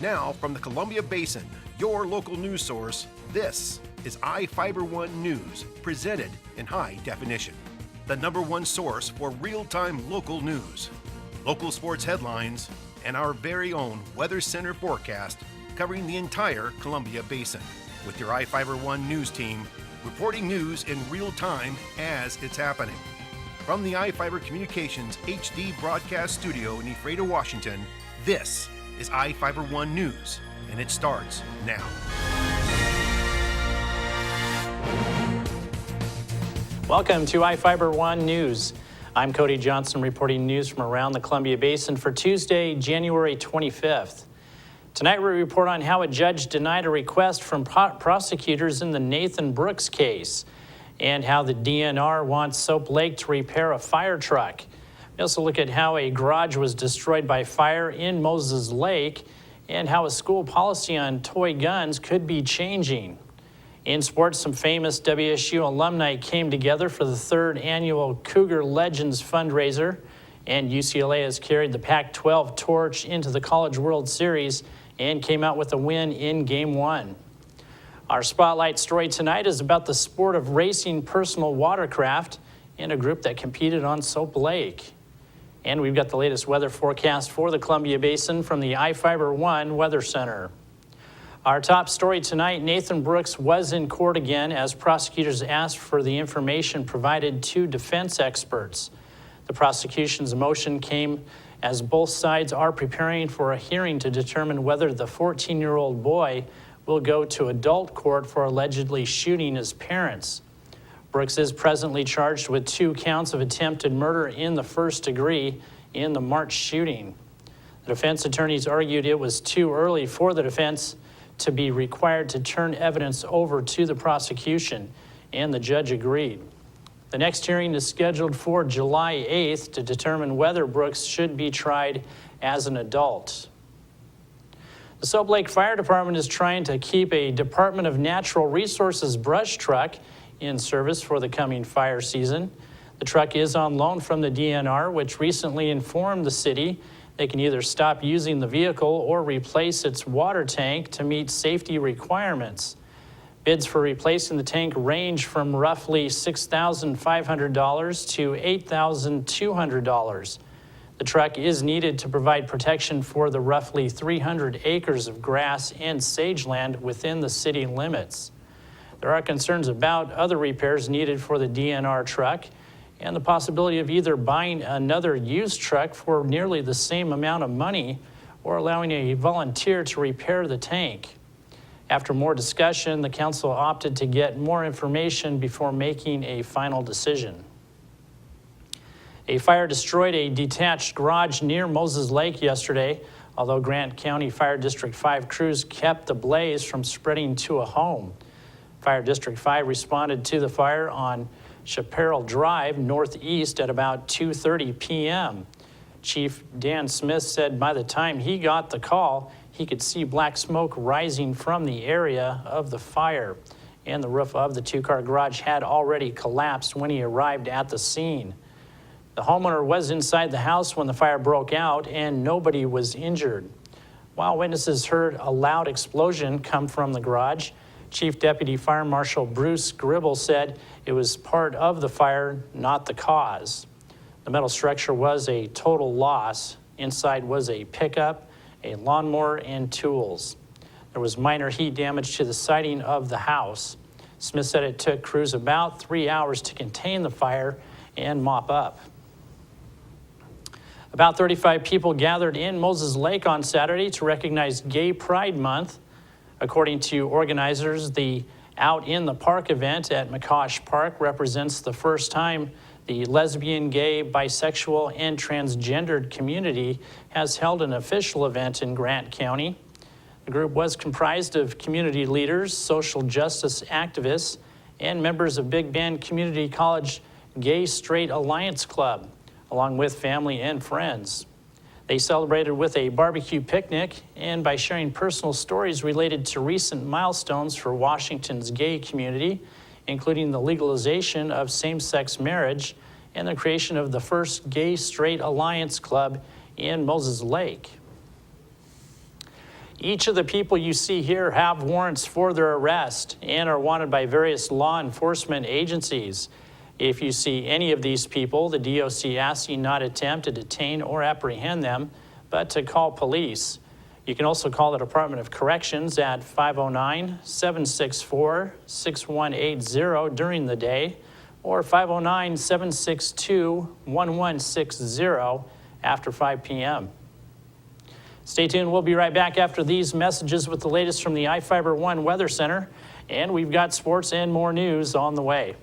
Now, from the Columbia Basin, your local news source, this is iFIBER 1 News, presented in high definition. The #1 source for real-time local news, local sports headlines, and our very own Weather Center forecast covering the entire Columbia Basin. With your iFIBER 1 News team, reporting news in real time as it's happening. From the iFIBER Communications HD broadcast studio in Ephrata, Washington, this is iFIBER 1 News, and it starts now. Welcome to iFIBER 1 News. I'm Cody Johnson reporting news from around the Columbia Basin for Tuesday, January 25th. Tonight we report on how a judge denied a request from prosecutors in the Nathan Brooks case and how the DNR wants Soap Lake to repair a fire truck. We also look at how a garage was destroyed by fire in Moses Lake and how a school policy on toy guns could be changing. In sports, some famous WSU alumni came together for the 3rd annual Cougar Legends fundraiser, and UCLA has carried the Pac-12 torch into the College World Series and came out with a win in Game 1. Our spotlight story tonight is about the sport of racing personal watercraft and a group that competed on Soap Lake. And we've got the latest weather forecast for the Columbia Basin from the iFIBER 1 Weather Center. Our top story tonight, Nathan Brooks was in court again as prosecutors asked for the information provided to defense experts. The prosecution's motion came as both sides are preparing for a hearing to determine whether the 14-year-old boy will go to adult court for allegedly shooting his parents. Brooks is presently charged with 2 counts of attempted murder in the first degree in the March shooting. The defense attorneys argued it was too early for the defense to be required to turn evidence over to the prosecution, and the judge agreed. The next hearing is scheduled for July 8th to determine whether Brooks should be tried as an adult. The Soap Lake Fire Department is trying to keep a Department of Natural Resources brush truck in service for the coming fire season. The truck is on loan from the DNR, which recently informed the city they can either stop using the vehicle or replace its water tank to meet safety requirements. Bids for replacing the tank range from roughly $6,500 to $8,200. The truck is needed to provide protection for the roughly 300 acres of grass and sageland within the city limits. There are concerns about other repairs needed for the DNR truck and the possibility of either buying another used truck for nearly the same amount of money or allowing a volunteer to repair the tank. After more discussion, the council opted to get more information before making a final decision. A fire destroyed a detached garage near Moses Lake yesterday, although Grant County Fire District 5 crews kept the blaze from spreading to a home. Fire District 5 responded to the fire on Chaparral Drive northeast at about 2:30 p.m. Chief Dan Smith said by the time he got the call, he could see black smoke rising from the area of the fire, and the roof of the 2-car garage had already collapsed when he arrived at the scene. The homeowner was inside the house when the fire broke out, and nobody was injured. While witnesses heard a loud explosion come from the garage, Chief Deputy Fire Marshal Bruce Gribble said it was part of the fire, not the cause. The metal structure was a total loss. Inside was a pickup, a lawnmower, and tools. There was minor heat damage to the siding of the house. Smith said it took crews about 3 hours to contain the fire and mop up. About 35 people gathered in Moses Lake on Saturday to recognize Gay Pride Month. According to organizers, the Out in the Park event at McCosh Park represents the first time the lesbian, gay, bisexual, and transgendered community has held an official event in Grant County. The group was comprised of community leaders, social justice activists, and members of Big Bend Community College Gay Straight Alliance Club, along with family and friends. They celebrated with a barbecue picnic and by sharing personal stories related to recent milestones for Washington's gay community, including the legalization of same-sex marriage and the creation of the first Gay Straight Alliance Club in Moses Lake. Each of the people you see here have warrants for their arrest and are wanted by various law enforcement agencies. If you see any of these people, the DOC asks you not attempt to detain or apprehend them, but to call police. You can also call the Department of Corrections at 509-764-6180 during the day or 509-762-1160 after 5 p.m. Stay tuned. We'll be right back after these messages with the latest from the iFIBER One Weather Center, and we've got sports and more news on the way.